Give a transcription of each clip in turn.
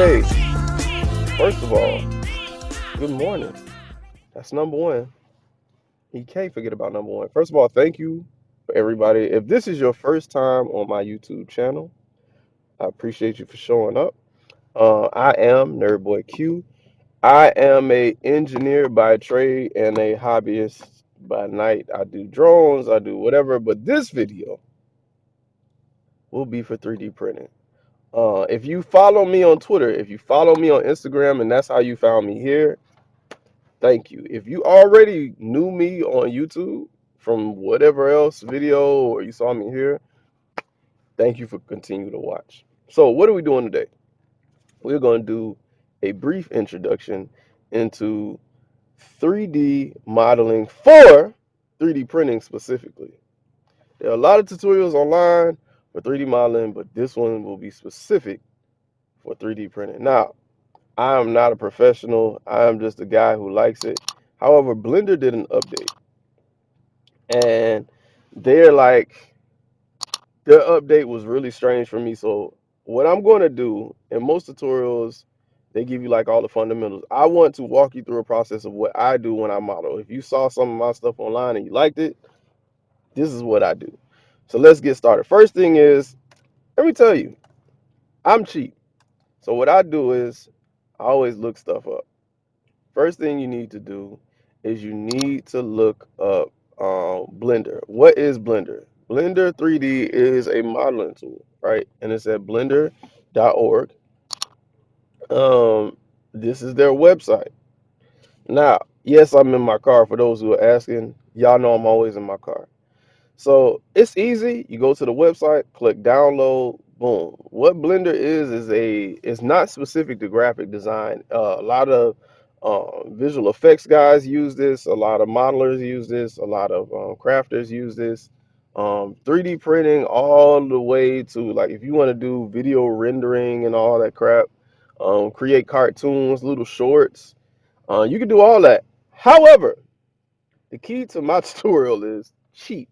Okay, first of all, good morning. That's number one. You can't forget about number one. First of all, thank you for everybody. If this is your first time on my YouTube channel, I appreciate you for showing up. I am Nerdboy Q. I am a engineer by trade and a hobbyist by night. I do drones, I do whatever, but this video will be for 3D printing. If you follow me on Twitter, if you follow me on Instagram, and that's how you found me here, thank you. If you already knew me on YouTube from whatever else video or you saw me here, thank you for continuing to watch. So what are we doing today? We're going to do a brief introduction into 3D modeling for 3D printing specifically. There are a lot of tutorials online for 3D modeling, but this one will be specific for 3D printing. Now, I am not a professional. I am just a guy who likes it. However, Blender did an update, and they're like, their update was really strange for me. So what I'm going to do in most tutorials, they give you like all the fundamentals. I want to walk you through a process of what I do when I model. If you saw some of my stuff online and you liked it, this is what I do. So let's get started. First thing is, let me tell you, I'm cheap. So what I do is I always look stuff up. First thing you need to do is you need to look up Blender. What is Blender? Blender 3D is a modeling tool, right? And it's at blender.org. This is their website. Now, yes, I'm in my car. For those who are asking, y'all know I'm always in my car. So it's easy. You go to the website, click download, boom. What Blender is it's not specific to graphic design. A lot of visual effects guys use this. A lot of modelers use this. A lot of crafters use this. 3D printing all the way to like if you want to do video rendering and all that crap, create cartoons, little shorts. You can do all that. However, the key to my tutorial is cheap.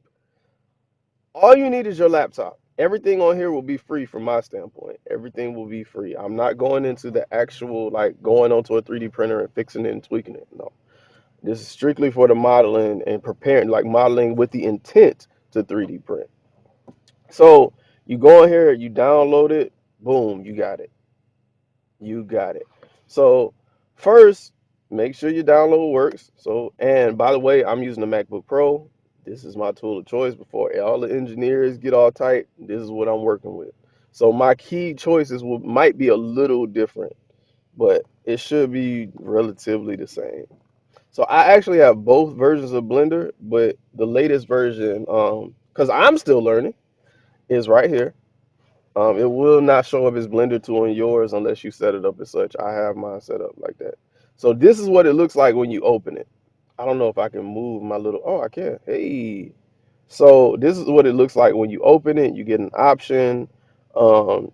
All you need is your laptop. Everything on here will be free from my standpoint. Everything will be free. I'm not going into the actual, like going onto a 3D printer and fixing it and tweaking it. No. This is strictly for the modeling and preparing, like modeling with the intent to 3D print. So you go in here, you download it, boom, you got it. You got it. So first, make sure your download works. So, and by the way, I'm using the MacBook Pro. This is my tool of choice. Before all the engineers get all tight, this is what I'm working with. So my key choices might be a little different, but it should be relatively the same. So I actually have both versions of Blender, but the latest version, because I'm still learning, is right here. It will not show up as Blender 2 on yours unless you set it up as such. I have mine set up like that. So this is what it looks like when you open it. I don't know if I can move my little, oh, I can. Hey. So this is what it looks like when you open it. You get an option. Um,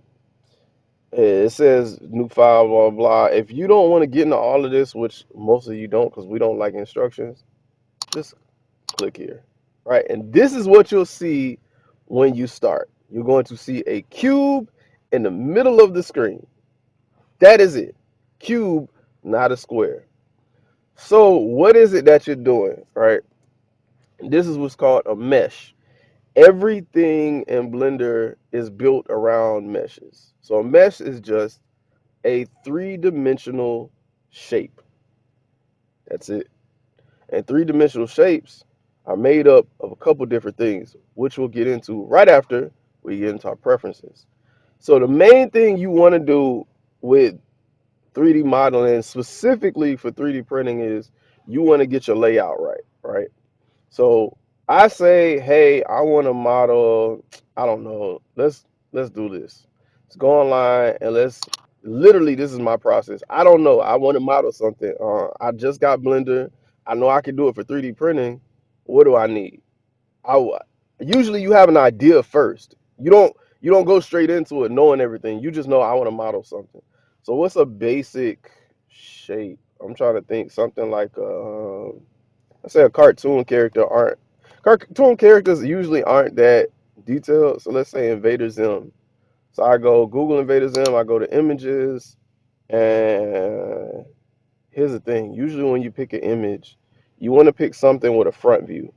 it says new file, blah, blah. If you don't want to get into all of this, which most of you don't because we don't like instructions, just click here, right? And this is what you'll see when you start. You're going to see a cube in the middle of the screen. That is it. Cube, not a square. So what is it that you're doing, right? This is what's called a mesh. Everything in Blender is built around meshes. So a mesh is just a three-dimensional shape. That's it. And three-dimensional shapes are made up of a couple different things, which we'll get into right after we get into our preferences. So the main thing you want to do with 3D modeling, specifically for 3D printing, is you want to get your layout right, right? So I say, hey, I want to model, I don't know, let's do this. Let's go online and let's literally this is my process. I don't know. I want to model something. I just got Blender. I know I can do it for 3D printing. What do I need? I usually you have an idea first. You don't go straight into it knowing everything. You just know I want to model something. So what's a basic shape? I'm trying to think something like I say a cartoon character aren't cartoon characters usually aren't that detailed. So let's say Invader Zim. So I go Google Invader Zim, I go to images, And here's the thing. Usually when you pick an image, you want to pick something with a front view.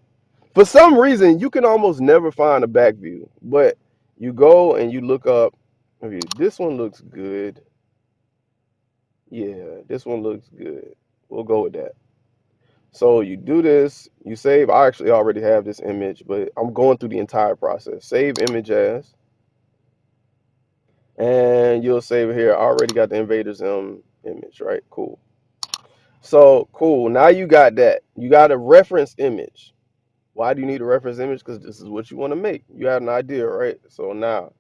For some reason, you can almost never find a back view, but you go and you look up, okay, this one looks good. Yeah, this one looks good. We'll go with that. So you do this, you save. I actually already have this image, but I'm going through the entire process. Save image as, and you'll save it here. I already got the Invader Zim image, right? Cool. So cool. Now you got that. You got a reference image. Why do you need a reference image? Because this is what you want to make. You had an idea, right? So now,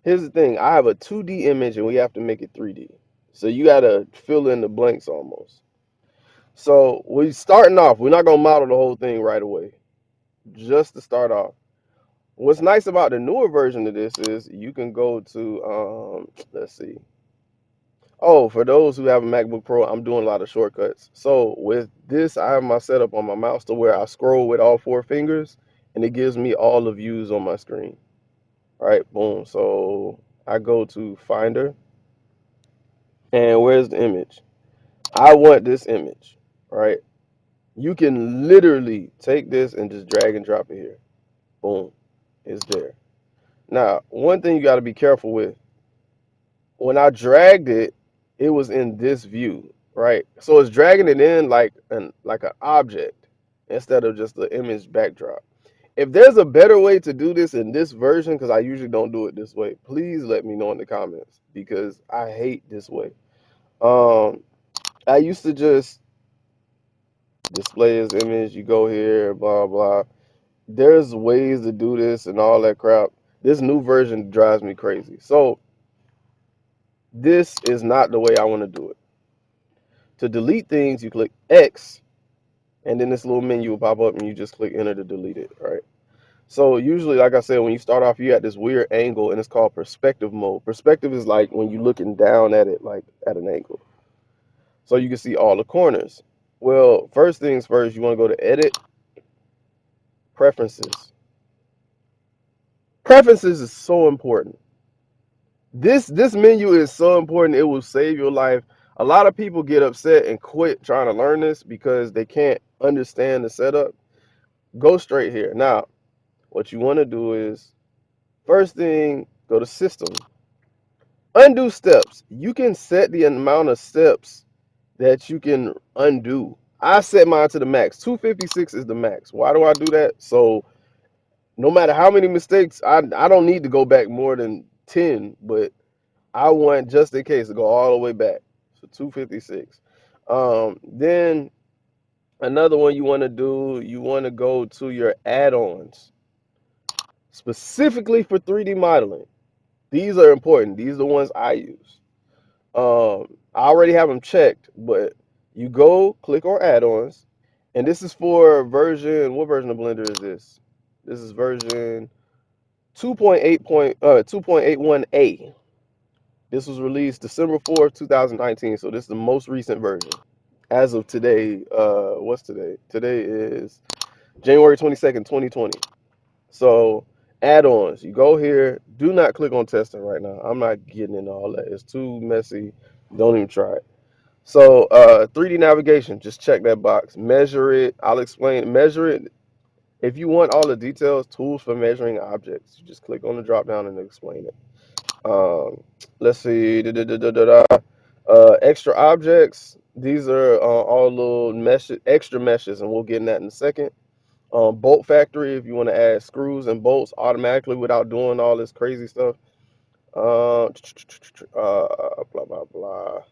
here's the thing. I have a 2D image and we have to make it 3D. So you got to fill in the blanks almost. So we're starting off. We're not going to model the whole thing right away. Just to start off. What's nice about the newer version of this is you can go to, let's see. Oh, for those who have a MacBook Pro, I'm doing a lot of shortcuts. So with this, I have my setup on my mouse to where I scroll with all four fingers and it gives me all the views on my screen. All right, boom. So I go to Finder and where's the image? I want this image, right? You can literally take this and just drag and drop it here. Boom, it's there. Now, one thing you got to be careful with, when I dragged it, it was in this view, right? So it's dragging it in like an object instead of just the image backdrop. If there's a better way to do this in this version, because I usually don't do it this way, please let me know in the comments because I hate this way. Um, I used to just display as image. You go here, blah blah. There's ways to do this and all that crap. This new version drives me crazy. So this is not the way I want to do it. To delete things, you click X, and then this little menu will pop up, and you just click enter to delete it, right? So usually, like I said, when you start off, you at this weird angle, and it's called perspective mode. Perspective is like when you're looking down at it, like at an angle, so you can see all the corners. Well, first things first, you want to go to Edit, Preferences. Preferences is so important. This menu is so important. It will save your life. A lot of people get upset and quit trying to learn this because they can't understand the setup. Go straight here. Now, what you want to do is first thing, go to System. Undo steps. You can set the amount of steps that you can undo. I set mine to the max. 256 is the max. Why do I do that? So no matter how many mistakes, I don't need to go back more than 10, but I want just in case to go all the way back. So 256. Then another one you want to do, you want to go to your add-ons specifically for 3D modeling. These are important. These are the ones I use. I already have them checked, but you go click on add-ons, and this is for version. What version of Blender is this? This is version 2.81a. This was released December 4th, 2019. So this is the most recent version as of today. What's today? Today is January 22nd, 2020. So add-ons, you go here. Do not click on testing right now. I'm not getting into all that. It's too messy. Don't even try it. So 3D navigation, just check that box. Measure it. I'll explain. Measure it. If you want all the details, tools for measuring objects, you just click on the drop down and explain it. Um, let's see. Extra objects. These are all little meshes, extra meshes, and we'll get in that in a second. Bolt factory, if you want to add screws and bolts automatically without doing all this crazy stuff. Blah blah blah.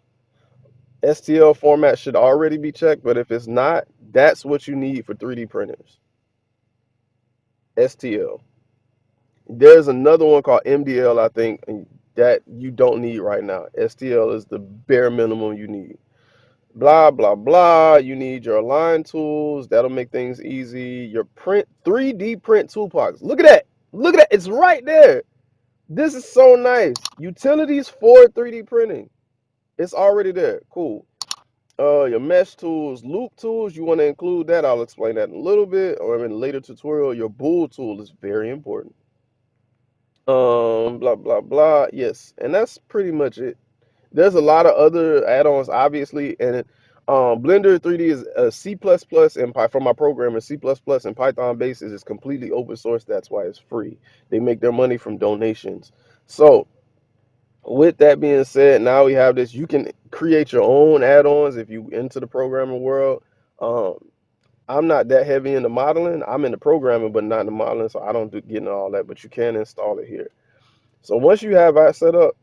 STL format should already be checked, but if it's not, that's what you need for 3D printers. STL. There's another one called MDL, I think, that you don't need right now. STL is the bare minimum you need. Blah blah blah. You need your align tools. That'll make things easy. Your print 3D print toolbox. Look at that. Look at that. It's right there. This is so nice. Utilities for 3D printing. It's already there. Cool. Your mesh tools, loop tools, you want to include that. I'll explain that in a little bit or in a later tutorial. Your buuut tool is very important. Blah blah blah. Yes, and that's pretty much it. There's a lot of other add-ons, obviously, and Blender 3D is C++ and for my programmer, C++ and Python basis is completely open source. That's why it's free. They make their money from donations. So with that being said, now we have this. You can create your own add-ons if you into the programming world. Um, I'm not that heavy into modeling. I'm into programming, but not in the modeling, so I don't do getting all that. But you can install it here. So once you have that set up,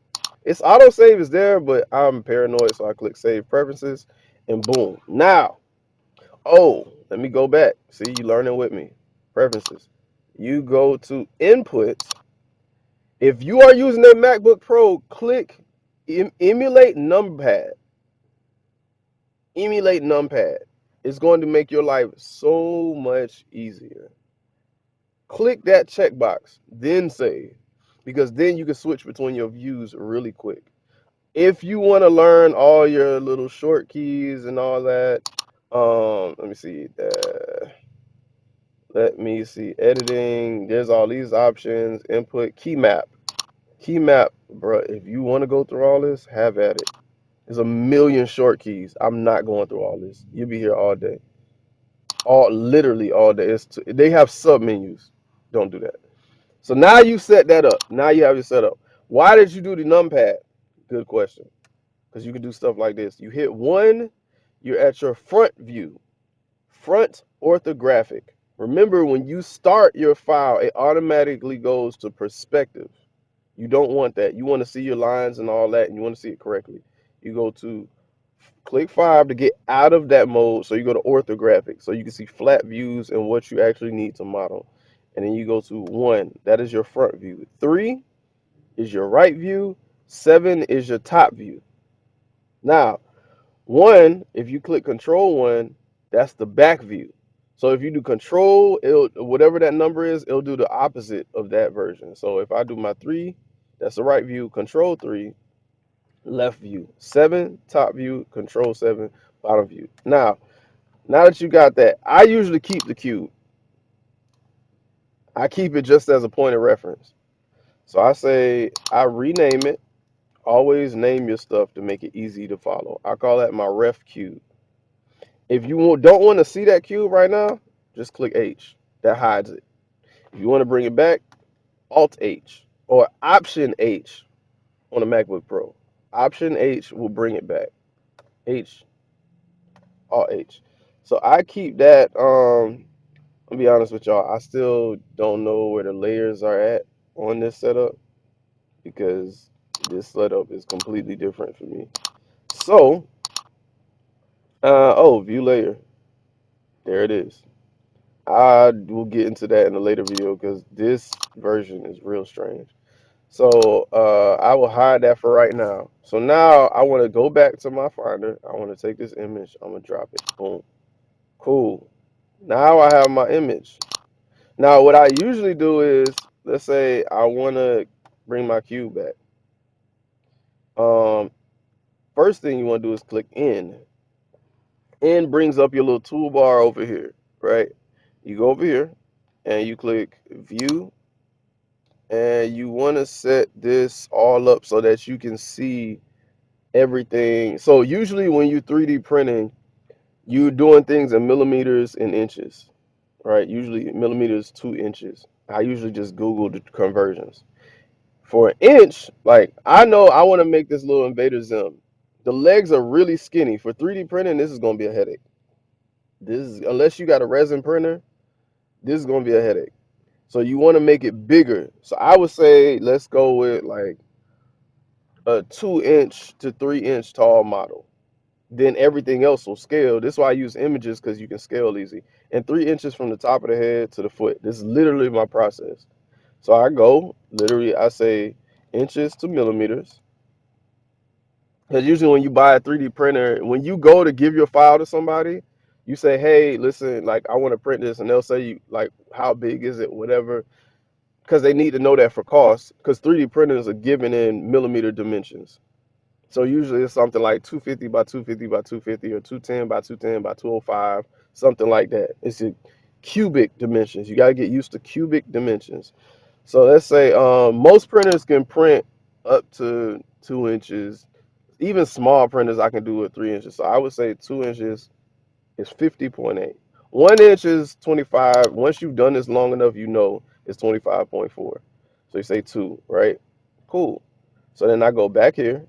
it's autosave is there, but I'm paranoid, so I click Save Preferences, and boom. Now, oh, let me go back. See, you learning with me. Preferences. You go to Input. If you are using a MacBook Pro, click Emulate Numpad. Emulate Numpad. It's going to make your life so much easier. Click that checkbox, then save, because then you can switch between your views really quick. If you want to learn all your little short keys and all that, let me see. Let me see. Editing. There's all these options. Input key map. Key map, bro. If you want to go through all this, have at it. There's a million short keys. I'm not going through all this. You'll be here all day. Literally all day. They have sub menus. Don't do that. So now you set that up. Now you have it set up. Why did you do the numpad? Good question. Because you can do stuff like this. You hit 1, you're at your front view, front orthographic. Remember, when you start your file, it automatically goes to perspective. You don't want that. You want to see your lines and all that, and you want to see it correctly. You go to click 5 to get out of that mode. So you go to orthographic, so you can see flat views and what you actually need to model. And then you go to 1, that is your front view. 3 is your right view. 7 is your top view. Now, 1, if you click Control 1, that's the back view. So if you do Control, whatever that number is, it'll do the opposite of that version. So if I do my 3, that's the right view. Control 3, left view. 7, top view. Control 7, bottom view. Now that you got that, I usually keep the cube. I keep it just as a point of reference. So I say I rename it. Always name your stuff to make it easy to follow. I call that my ref cube. If you don't want to see that cube right now, just click H. That hides it. If you want to bring it back, Alt H or Option H on a MacBook Pro. Option H will bring it back. H, Alt H. So I keep that. I'll be honest with y'all. I still don't know where the layers are at on this setup because this setup is completely different for me. So, oh, view layer. There it is. I will get into that in a later video because this version is real strange. So I will hide that for right now. So now I want to go back to my Finder. I want to take this image. I'm going to drop it. Boom. Cool. Now I have my image. Now what I usually do is, let's say I want to bring my cube back. First thing you want to do is click N. N brings up your little toolbar over here, right? You go over here and you click View, and you want to set this all up so that you can see everything. So usually when you 3D printing, you're doing things in millimeters and inches, right? Usually millimeters, 2 inches. I usually just Google the conversions. For an inch, like I know I want to make this little Invader Zim. The legs are really skinny. For 3D printing, this is going to be a headache. This is, unless you got a resin printer, this is going to be a headache. So you want to make it bigger. So I would say let's go with like a 2-inch to 3-inch tall model. Then everything else will scale. This is why I use images, because you can scale easy. And 3 inches from the top of the head to the foot. This is literally my process. So I go, literally, I say inches to millimeters. Because usually when you buy a 3D printer, when you go to give your file to somebody, you say, hey, listen, like I want to print this. And they'll say, you like, how big is it, whatever. Because they need to know that for cost. Because 3D printers are given in millimeter dimensions. So usually it's something like 250 by 250 by 250 or 210 by 210 by 205, something like that. It's a cubic dimensions. You got to get used to cubic dimensions. So let's say most printers can print up to 2 inches. even small printers I can do with 3 inches. So I would say 2 inches is 50.8. 1 inch is 25. Once you've done this long enough, you know it's 25.4. So you say 2, right? Cool. So then I go back here.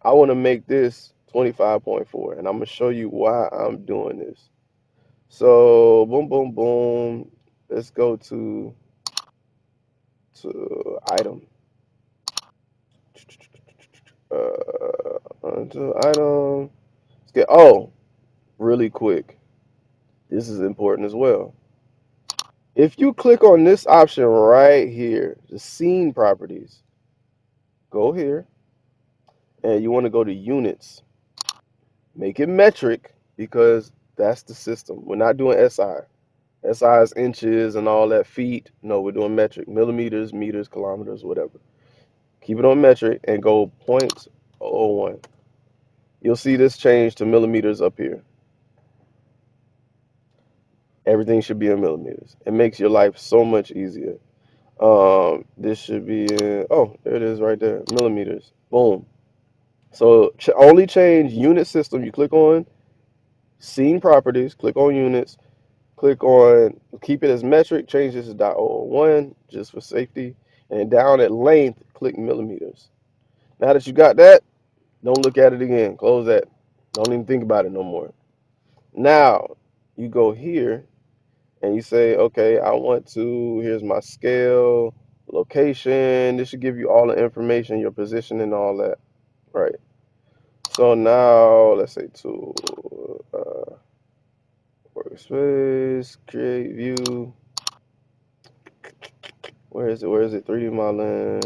I want to make this 25.4, and I'm gonna show you why I'm doing this. So boom, boom, boom. Let's go to item. Onto item. Let's get, oh, really quick. This is important as well. If you click on this option right here, the scene properties, go here and you want to go to units. Make it metric because that's the system. We're not doing SI. SI is inches and all that, feet. No, we're doing metric. Millimeters, meters, kilometers, whatever. Keep it on metric and go 0.01. You'll see this change to millimeters up here. Everything should be in millimeters. It makes your life so much easier. This should be in, oh, there it is right there, millimeters. Boom. So only change unit system. You click on scene properties, click on units, click on keep it as metric, change this to .001 just for safety, and down at length, click millimeters. Now that you got that, don't look at it again. Close that. Don't even think about it no more. Now you go here and you say, okay, I want to, here's my scale, location. This should give you all the information, your position and all that. Right. So now let's say to workspace, create view. Where is it? Where is it? 3D modeling.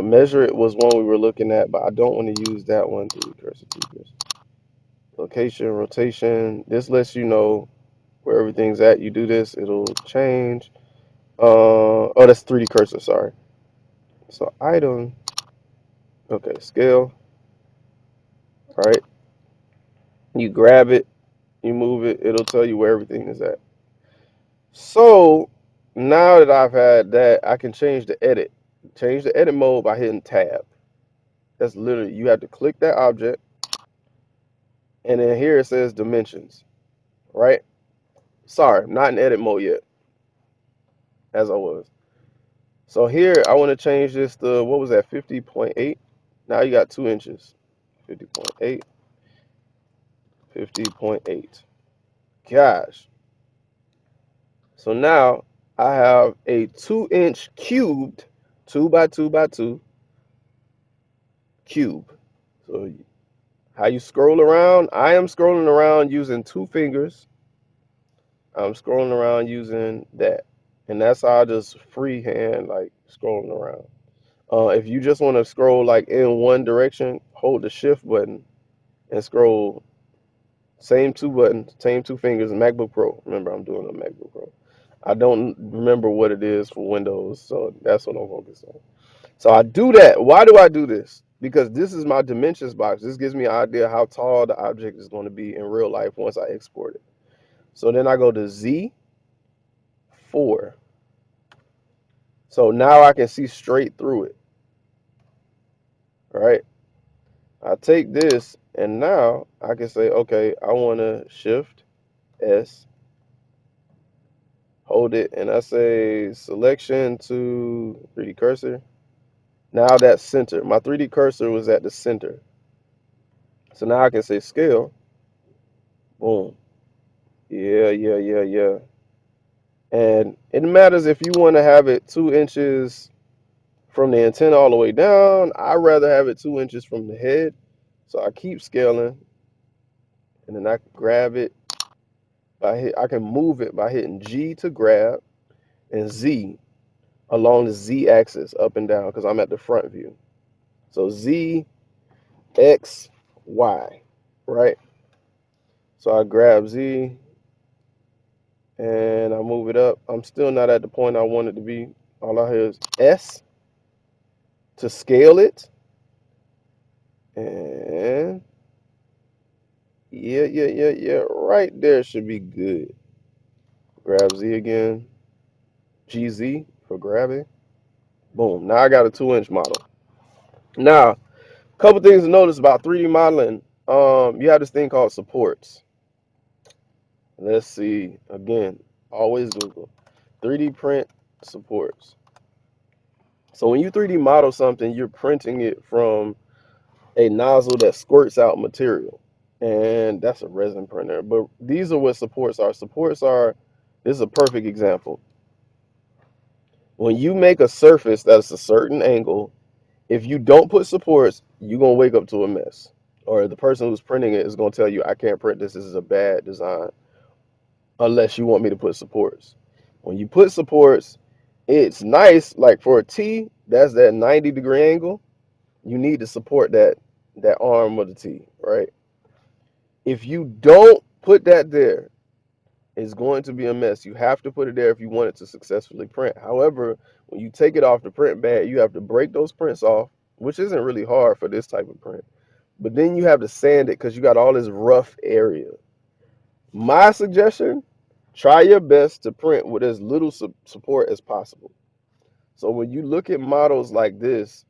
Measure it was one we were looking at, but I don't want to use that one. 3D cursor, 3D cursor. Location, rotation. This lets you know where everything's at. You do this, it'll change. Oh, that's 3D cursor, sorry. So item, okay, scale, right? You grab it, you move it, it'll tell you where everything is at. So now that I've had that, I can change the edit. Change the edit mode by hitting tab. That's literally, you have to click that object, and then here it says dimensions, right? Sorry, not in edit mode yet, as I was. So here, I want to change this to, what was that, 50.8? Now you got 2 inches. 50.8, 50.8. Gosh. So now I have a 2-inch cubed, 2 by 2 by 2 cube. So how you scroll around? I am scrolling around using 2 fingers. I'm scrolling around using that. And that's how I just freehand, like, scrolling around. If you just want to scroll like in one direction, hold the shift button and scroll. Same 2 buttons, same 2 fingers. MacBook Pro. Remember, I'm doing a MacBook Pro. I don't remember what it is for Windows, so that's what I'm focused on. So I do that. Why do I do this? Because this is my dimensions box. This gives me an idea how tall the object is going to be in real life once I export it. So then I go to Z4. So now I can see straight through it. All right. I take this and now I can say, okay, I want to shift S, hold it, and I say selection to 3D cursor. Now that's center. My 3D cursor was at the center. So now I can say scale. Boom. Yeah, yeah, yeah, yeah. And it matters if you want to have it 2 inches from the antenna all the way down. I'd rather have it 2 inches from the head. So I keep scaling and then I can grab it I can move it by hitting G to grab and Z along the Z axis up and down because I'm at the front view. So Z, X, Y, right? So I grab Z and I move it up. I'm still not at the point I want it to be. All I hear is S to scale it. And yeah, yeah, yeah, yeah. Right there should be good. Grab Z again. GZ for grabbing. Boom. Now I got a 2-inch model. Now, Couple things to notice about 3D modeling. You have this thing called supports. Let's see. Again, always Google 3D print supports. So when you 3D model something, you're printing it from a nozzle that squirts out material. And that's a resin printer. But these are what supports are. Supports are, this is a perfect example. When you make a surface that's a certain angle, if you don't put supports, you're going to wake up to a mess. Or the person who's printing it is going to tell you, I can't print this. This is a bad design unless you want me to put supports. When you put supports, it's nice. Like for a T, that's that 90-degree angle. You need to support that arm of the T, right? If you don't put that there, it's going to be a mess. You have to put it there if you want it to successfully print. However, when you take it off the print bed, you have to break those prints off, which isn't really hard for this type of print. But then you have to sand it because you got all this rough area. My suggestion, try your best to print with as little support as possible. So when you look at models like this,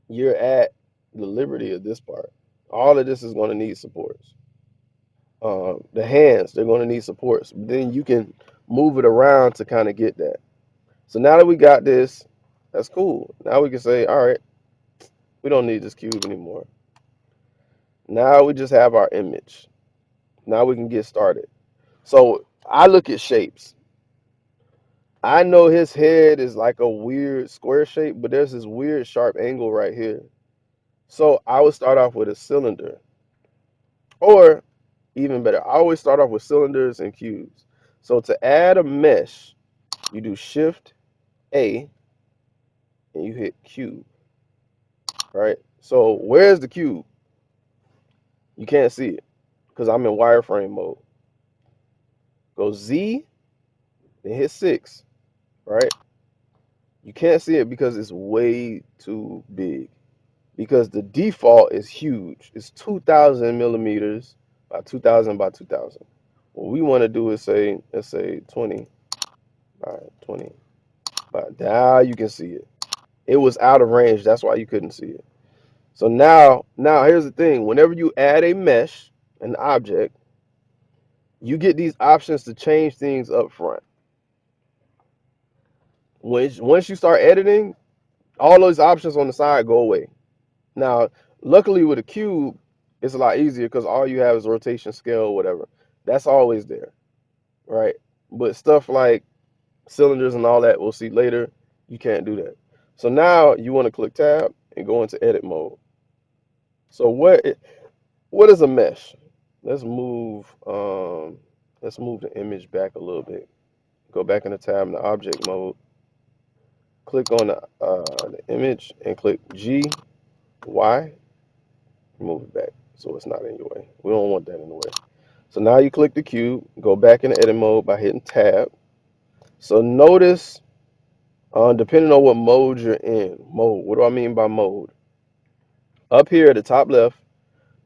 you're at the liberty of this part. All of this is going to need supports. The hands, they're going to need supports. But then you can move it around to kind of get that. So now that we got this, that's cool. Now we can say, all right, we don't need this cube anymore. Now we just have our image. Now we can get started. So I look at shapes. I know his head is like a weird square shape, but there's this weird sharp angle right here. So I would start off with a cylinder. Or even better, I always start off with cylinders and cubes. So to add a mesh, you do Shift A and you hit cube, right? So where's the cube? You can't see it because I'm in wireframe mode. Go Z and hit 6, right? You can't see it because it's way too big. Because the default is huge. It's 2,000 millimeters by 2,000 by 2,000. What we want to do is say, let's say 20 by 20 by, now you can see it. It was out of range. That's why you couldn't see it. So now here's the thing. Whenever you add a mesh, an object, you get these options to change things up front. Once you start editing, all those options on the side go away. Now, luckily with a cube, it's a lot easier because all you have is rotation, scale, whatever. That's always there, right? But stuff like cylinders and all that, we'll see later, you can't do that. So now you want to click tab and go into edit mode. So what is a mesh? Let's move the image back a little bit. Go back in the tab in the object mode. Click on the image and click G, Y, move it back so it's not in your way. We don't want that in the way. So now you click the cube, go back into edit mode by hitting tab. So notice, depending on what mode you're in, what do I mean by mode? Up here at the top left,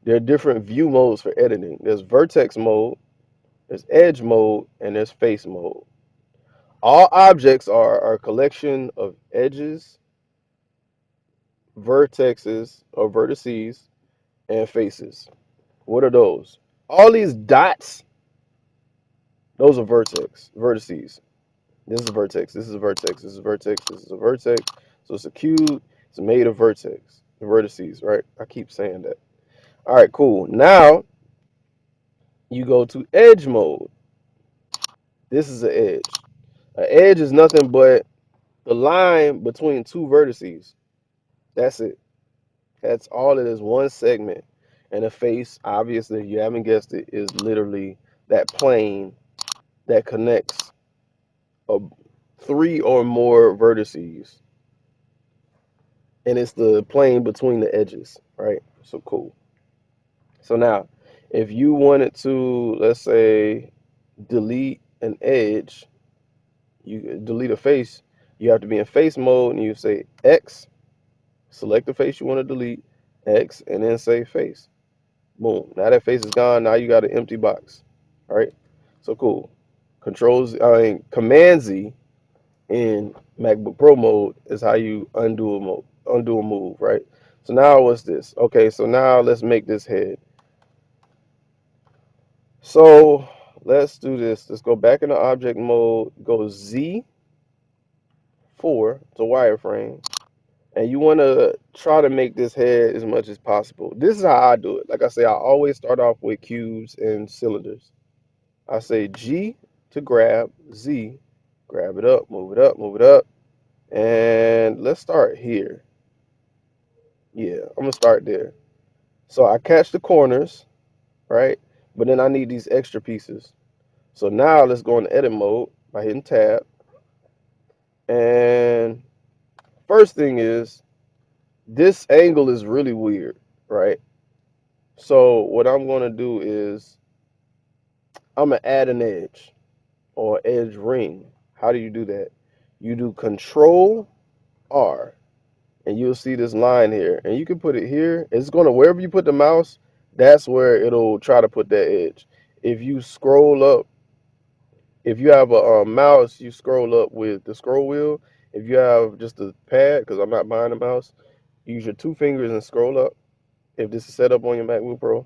there are different view modes for editing. There's vertex mode, there's edge mode, and there's face mode. All objects are a collection of edges, vertexes or vertices, and faces. What are those? All these dots, those are vertices. This is a vertex, this is a vertex, this is a vertex, this is a vertex. So it's a cube, it's made of vertices, right? I keep saying that. All right, cool. Now you go to edge mode. This is an edge. An edge is nothing but the line between two vertices. That's it. That's all it is, one segment. And a face, obviously, if you haven't guessed it, is literally that plane that connects a, three or more vertices. And it's the plane between the edges, right? So cool. So now, if you wanted to, let's say, delete an edge, you delete a face, you have to be in face mode and you say X, select the face you want to delete, X, and then say face. Boom. Now that face is gone. Now you got an empty box. All right. So cool. Command Z in MacBook Pro mode is how you undo a move, right? So now what's this? Okay, so now let's make this head. So let's do this. Let's go back into object mode, go Z4 to wireframe. And you want to try to make this head as much as possible. This is how I do it. Like I say, I always start off with cubes and cylinders. I say G to grab, Z, grab it up, move it up, move it up. And let's start here. Yeah, I'm going to start there. So I catch the corners, right? But then I need these extra pieces. So now let's go into edit mode by hitting tab. And first thing is, this angle is really weird, right? So what I'm going to do is I'm going to add an edge or edge ring. How do you do that? You do Control R and you'll see this line here. And you can put it here. It's going to, wherever you put the mouse, that's where it'll try to put that edge. If you scroll up, if you have a mouse, you scroll up with the scroll wheel. If you have just a pad, because I'm not buying a mouse, use your two fingers and scroll up. If this is set up on your MacBook Pro,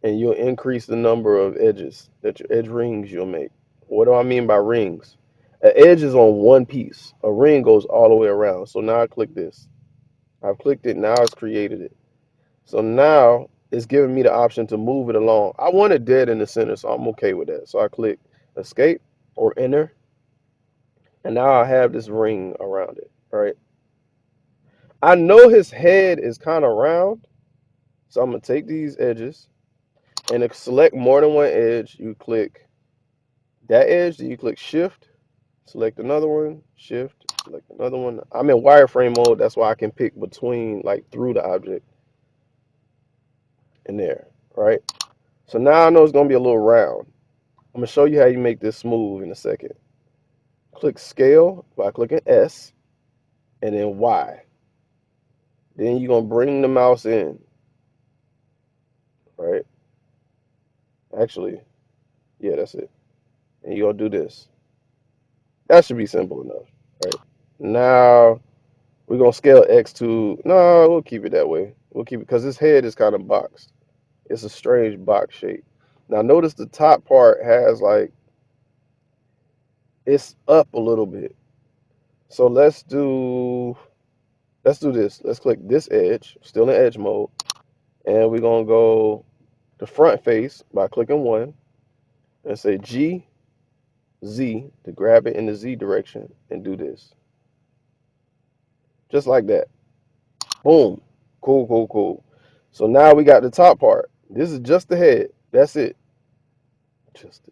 and you'll increase the number of edges that your edge rings you'll make. What do I mean by rings? An edge is on one piece. A ring goes all the way around. So now I click this. I've clicked it. Now it's created it. So now it's giving me the option to move it along. I want it dead in the center, so I'm okay with that. So I click escape or enter. And now I have this ring around it, right? I know his head is kind of round. So I'm going to take these edges and to select more than one edge, you click that edge, then you click shift, select another one, shift, select another one. I'm in wireframe mode, that's why I can pick between, like through the object in there, right? So now I know it's gonna be a little round. I'm gonna show you how you make this smooth in a second. Click scale by clicking S and then Y. Then you're gonna bring the mouse in, right? Actually, yeah, that's it. And you're gonna do this. That should be simple enough, right? Now we're gonna scale X to, no, we'll keep it that way. We'll keep it because his head is kind of boxed. It's a strange box shape. Now notice the top part has like, it's up a little bit. So let's do this. Let's click this edge, still in edge mode, and we're gonna go the front face by clicking one and say G Z to grab it in the Z direction and do this. Just like that. Boom. Cool, cool, cool. So now we got the top part. This is just the head. That's it. Just,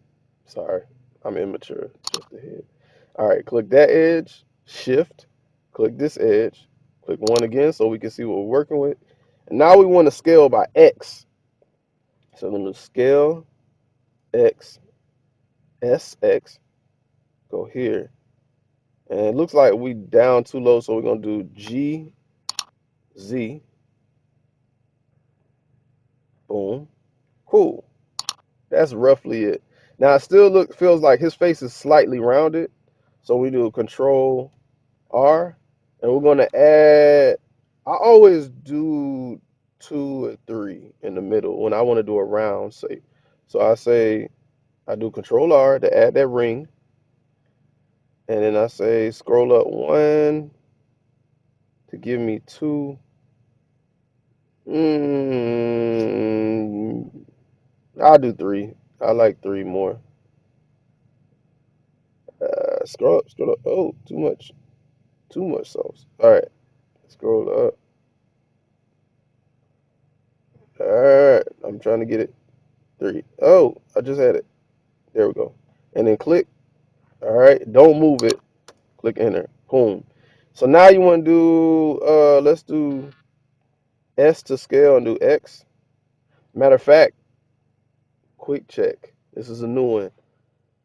sorry, I'm immature. Just the head. All right, click that edge, shift, click this edge, click one again so we can see what we're working with. And now we want to scale by X. So I'm going to scale X, SX, go here. And it looks like we down too low, so we're going to do G, Z, boom, cool. That's roughly it. Now it still feels like his face is slightly rounded. So we do Control R, and we're gonna add. I always do 2 or 3 in the middle when I want to do a round shape. So I say I do Control R to add that ring, and then I say scroll up 1 to give me 2. Mm, I'll do 3. I like 3 more. Scroll up. Oh, too much sauce. All right, scroll up. All right, I'm trying to get it. 3. Oh, I just had it. There we go. And then click. All right, don't move it. Click enter. Boom. So now you want to do, let's do S to scale and do X. Matter of fact, quick check. This is a new one.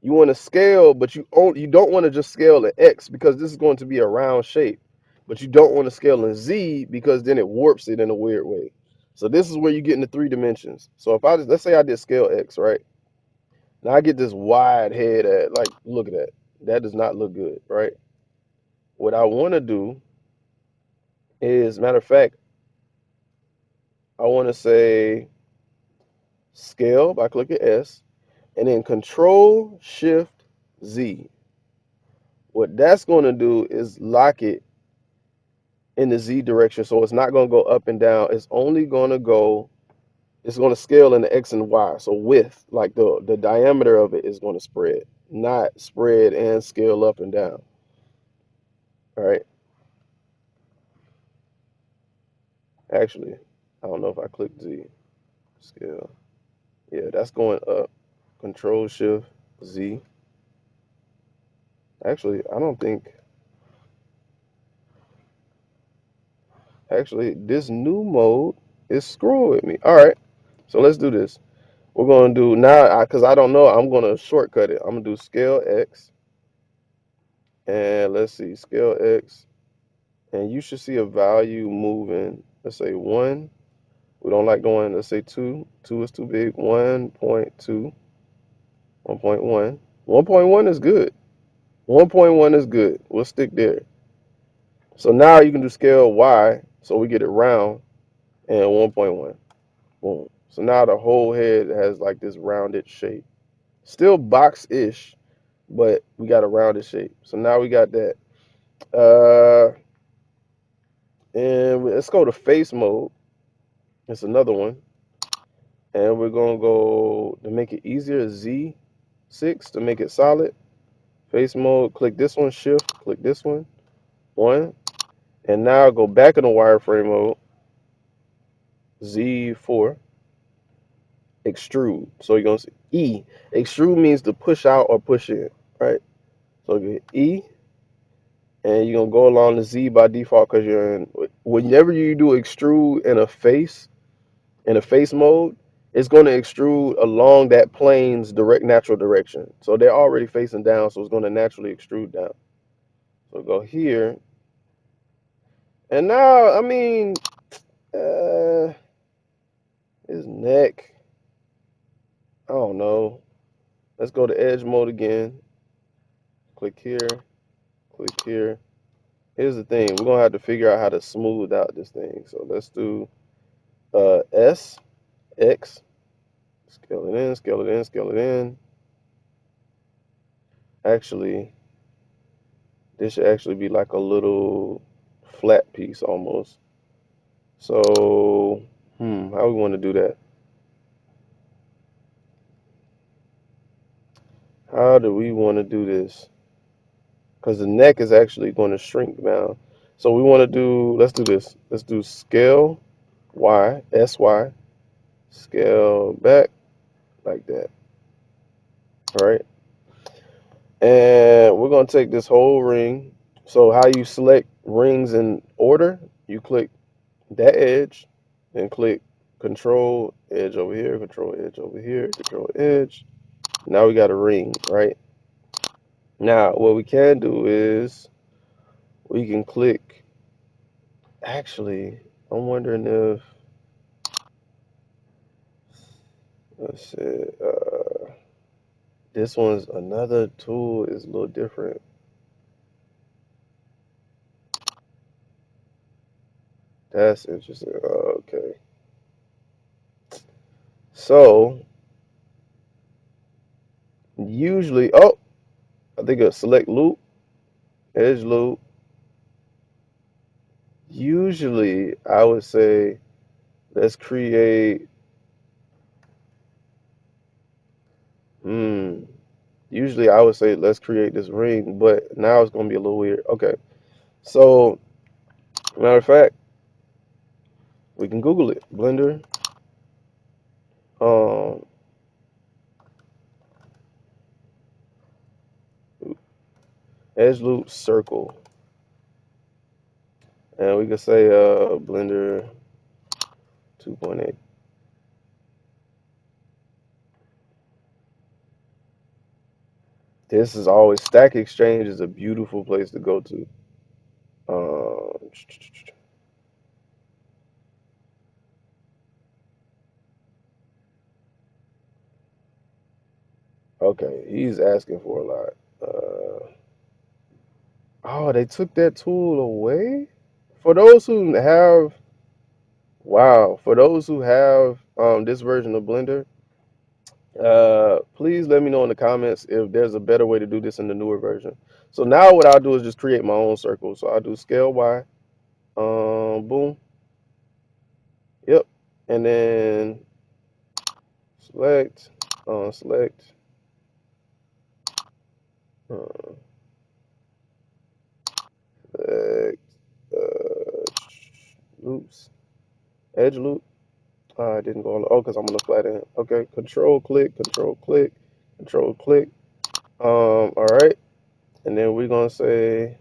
You want to scale, but you don't want to just scale in X because this is going to be a round shape. But you don't want to scale in Z because then it warps it in a weird way. So this is where you get into 3 dimensions. So if I just, let's say I did scale X, right? Now I get this wide head at, like, look at that. That does not look good, right? What I want to do is, matter of fact, I want to say scale by clicking S, and then Control Shift Z. What that's going to do is lock it in the Z direction, so it's not going to go up and down. It's only going to go. It's going to scale in the X and Y. So width, like the diameter of it, is going to spread, not spread and scale up and down. All right. Actually, I don't know if I click Z scale. Yeah, that's going up. Control Shift Z. Actually, I don't think. Actually, this new mode is screwing with me. All right, so let's do this. We're gonna do now because I don't know. I'm gonna shortcut it. I'm gonna do scale X, and let's see scale X, and you should see a value moving. Let's say 1. We don't like going. Let's say 2. 2 is too big. 1.2. 1.1. 1.1 is good. 1.1 is good. We'll stick there. So now you can do scale Y, so we get it round, and 1.1. Boom. So now the whole head has like this rounded shape. Still box-ish, but we got a rounded shape. So now we got that. And let's go to face mode. It's another one. And we're gonna go to make it easier, Z6 to make it solid. Face mode, click this one, shift, click this one, 1. And now go back in the wireframe mode, Z4, extrude. So you're gonna see E. Extrude means to push out or push in, right? So you hit E, and you're gonna go along the Z by default because you're in. Whenever you do extrude in a face mode, it's going to extrude along that plane's direct natural direction. So they're already facing down, so it's going to naturally extrude down. So go here, and now I mean, his neck. I don't know. Let's go to edge mode again. Click here. Click here. Here's the thing. We're gonna have to figure out how to smooth out this thing. So let's do S X. Scale it in, scale it in, scale it in. Actually, this should actually be like a little flat piece almost. So, how we want to do that? How do we want to do this? Because the neck is actually going to shrink down. So we want to do, let's do this. Let's do scale Y, SY, scale back like that. All right. And we're going to take this whole ring. So how you select rings in order, you click that edge, then click control edge over here, control edge over here, control edge. Now we got a ring, right? Now what we can do is we can click. Actually, I'm wondering if let's see, this one's another tool is a little different. That's interesting. Okay, so usually, I think a select loop, edge loop. Usually, I would say let's create. Hmm. Usually, I would say let's create this ring, but now it's gonna be a little weird. Okay, so matter of fact, we can Google it. Blender, um, edge loop circle, and we can say Blender 2.8. This is always Stack Exchange is a beautiful place to go to. Um, okay, he's asking for a lot. Oh, they took that tool away? For those who have Wow. For those who have this version of Blender, please let me know in the comments if there's a better way to do this in the newer version. So now what I'll do is just create my own circle. So I'll do scale Y, boom, yep, and then select, select, uh, select, loops, edge loop. I didn't go on. Oh, because I'm gonna flatten it. Okay, control click, control click, control click. All right, and then we're gonna say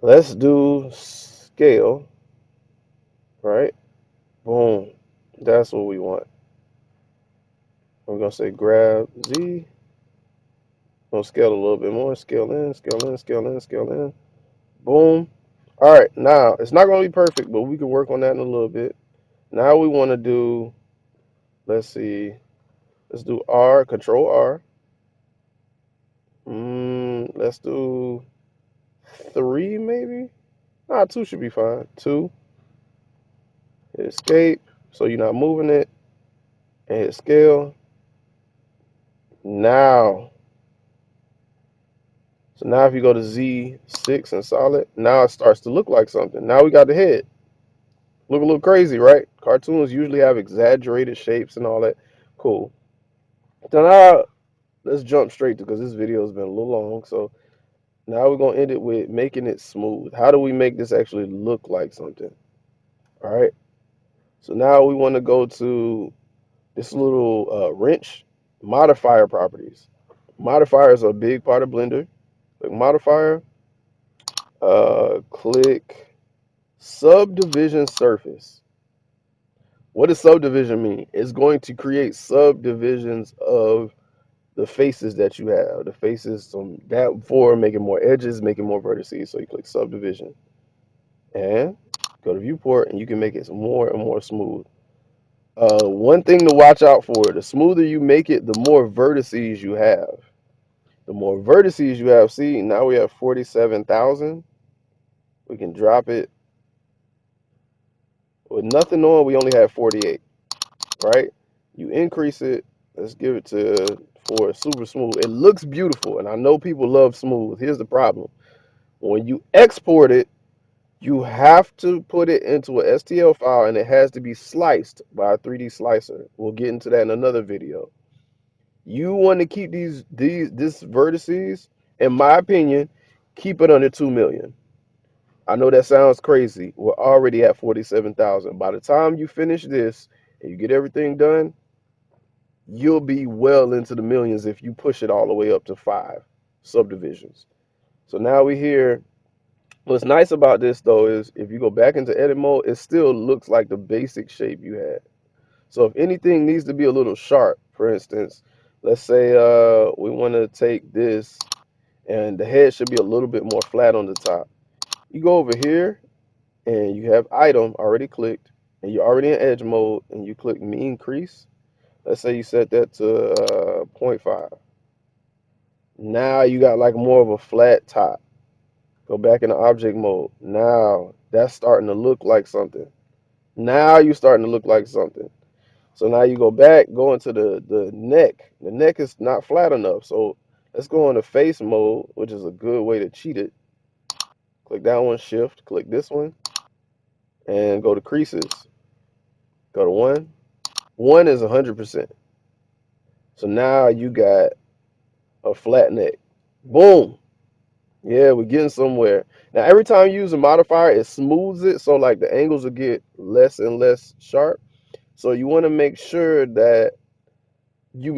let's do scale. Right, boom. That's what we want. We're gonna say grab Z. Gonna scale a little bit more. Scale in, scale in, scale in, scale in. Boom. All right, now it's not gonna be perfect, but we can work on that in a little bit. Now we want to do. Let's see. Let's do R. Control R. Let's do 3 maybe. Ah, 2 should be fine. 2. Hit escape. So you're not moving it. And hit scale. Now. So now if you go to Z6 and solid, now it starts to look like something. Now we got the head. Look a little crazy, right? Cartoons usually have exaggerated shapes and all that. Cool. So now let's jump straight to, because this video has been a little long. So now we're going to end it with making it smooth. How do we make this actually look like something? All right. So now we want to go to this little wrench, modifier properties. Modifiers are a big part of Blender. Click modifier, click subdivision surface. What does subdivision mean? It's going to create subdivisions of the faces that you have. The faces from that for making more edges, making more vertices. So you click subdivision and go to viewport, and you can make it more and more smooth. One thing to watch out for: the smoother you make it, the more vertices you have. The more vertices you have, see, now we have 47,000. We can drop it with nothing on. We only have 48. Right? You increase it. Let's give it to for super smooth. It looks beautiful, and I know people love smooth. Here's the problem: when you export it, you have to put it into a STL file, and it has to be sliced by a 3D slicer. We'll get into that in another video. You want to keep this vertices, in my opinion, keep it under 2 million. I know that sounds crazy. We're already at 47,000. By the time you finish this and you get everything done, you'll be well into the millions if you push it all the way up to 5 subdivisions. So now we here. What's nice about this though is if you go back into edit mode, it still looks like the basic shape you had. So if anything needs to be a little sharp, for instance, let's say we want to take this and the head should be a little bit more flat on the top. You go over here and you have item already clicked, and you're already in edge mode, and you click mean crease. Let's say you set that to 0.5. Now you got like more of a flat top. Go back into object mode. Now that's starting to look like something. Now you're starting to look like something. So now you go back, go into the neck. The neck is not flat enough. So let's go into face mode, which is a good way to cheat it. Click that one, shift, click this one, and go to creases. Go to 1. 1 is 100%. So now you got a flat neck. Boom. Yeah, we're getting somewhere. Now, every time you use a modifier, it smooths it, so like the angles will get less and less sharp. So you want to make sure that you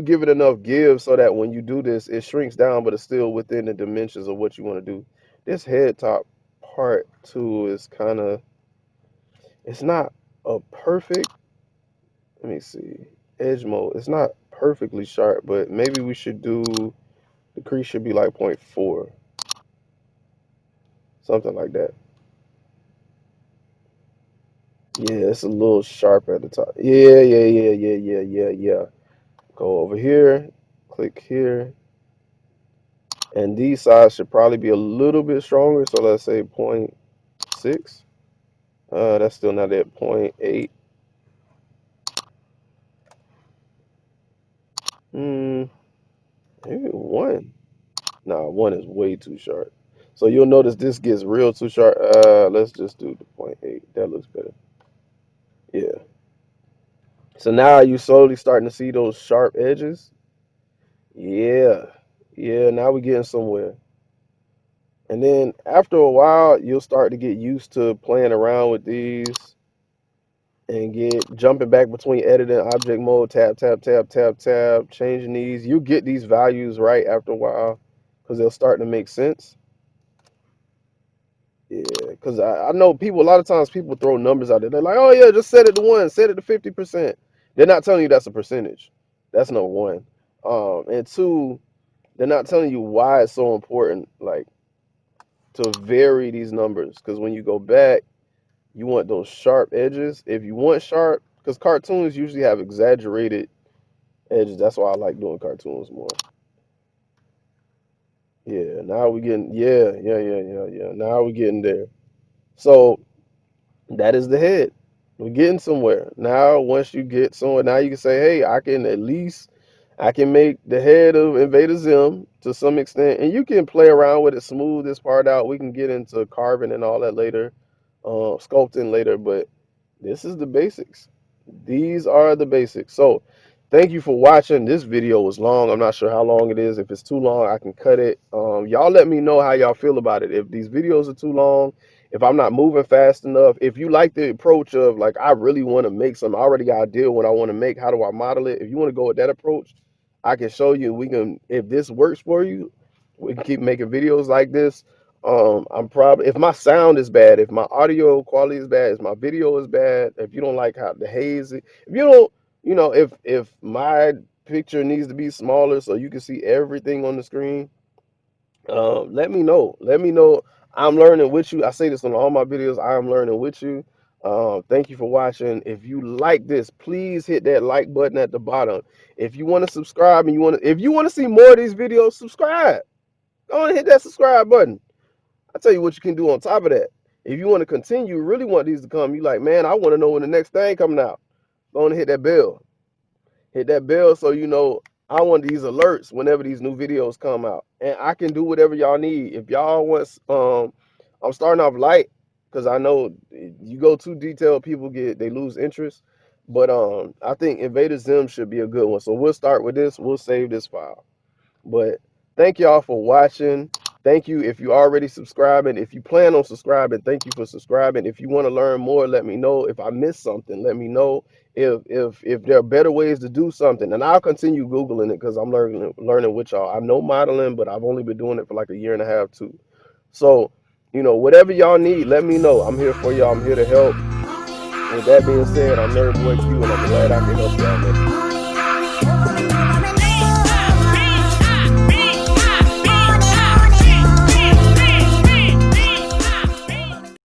give it enough give so that when you do this, it shrinks down, but it's still within the dimensions of what you want to do. This head top part too is kind of, it's not a perfect. Let me see, edge mode. It's not perfectly sharp, but maybe we should do the crease should be like 0.4, something like that. Yeah, it's a little sharp at the top. Yeah. Go over here, click here, and these sides should probably be a little bit stronger. So let's say 0.6. That's still not at 0.8. Maybe 1. Nah, 1 is way too sharp. So you'll notice this gets real too sharp. Let's just do the 0.8. That looks better. Yeah. So now you slowly starting to see those sharp edges. Yeah. Yeah, now we're getting somewhere. And then after a while, you'll start to get used to playing around with these and get jumping back between editing object mode, tap, tap, tap, tap, tap, changing these. You get these values right after a while because they'll start to make sense. Yeah, because I know people, a lot of times people throw numbers out there. They're like, oh, yeah, just set it to 1, set it to 50%. They're not telling you that's a percentage. That's number one. And two, they're not telling you why it's so important, like, to vary these numbers. Because when you go back, you want those sharp edges. If you want sharp, because cartoons usually have exaggerated edges. That's why I like doing cartoons more. Yeah, now we getting, yeah. Now we getting there. So that is the head. We're getting somewhere. Now, once you get somewhere, now you can say, hey, I can make the head of Invader Zim to some extent, and you can play around with it, smooth this part out. We can get into carving and all that later, sculpting later, but this is the basics. These are the basics. So, thank you for watching. This video was long. I'm not sure how long it is. If it's too long, I can cut it. Y'all let me know how y'all feel about it. If these videos are too long, if I'm not moving fast enough, if you like the approach of like, I really want to make some, I already got a deal what I want to make. How do I model it? If you want to go with that approach, I can show you. We can, if this works for you, we can keep making videos like this. I'm probably, if my sound is bad, if my audio quality is bad, if my video is bad, if you don't like how the haze, if you don't, if my picture needs to be smaller so you can see everything on the screen, let me know. Let me know. I'm learning with you. I say this on all my videos. I am learning with you. Thank you for watching. If you like this, please hit that like button at the bottom. If you want to subscribe and if you want to see more of these videos, subscribe. Go and hit that subscribe button. I tell you what you can do on top of that. If you want to continue, really want these to come, you like, man, I want to know when the next thing coming out. Go and hit that bell. Hit that bell so you know I want these alerts whenever these new videos come out. And I can do whatever y'all need. If y'all want I'm starting off light because I know you go too detailed, people they lose interest. But I think Invader Zim should be a good one. So we'll start with this. We'll save this file. But thank y'all for watching. Thank you if you already subscribing. If you plan on subscribing, thank you for subscribing. If you want to learn more, let me know. If I missed something, let me know. If there are better ways to do something, and I'll continue Googling it because I'm learning with y'all. I know modeling, but I've only been doing it for like a year and a half too. So, whatever y'all need, let me know. I'm here for y'all. I'm here to help. With that being said, I'm Nerd Boy Q, and I'm glad I can help y'all, man.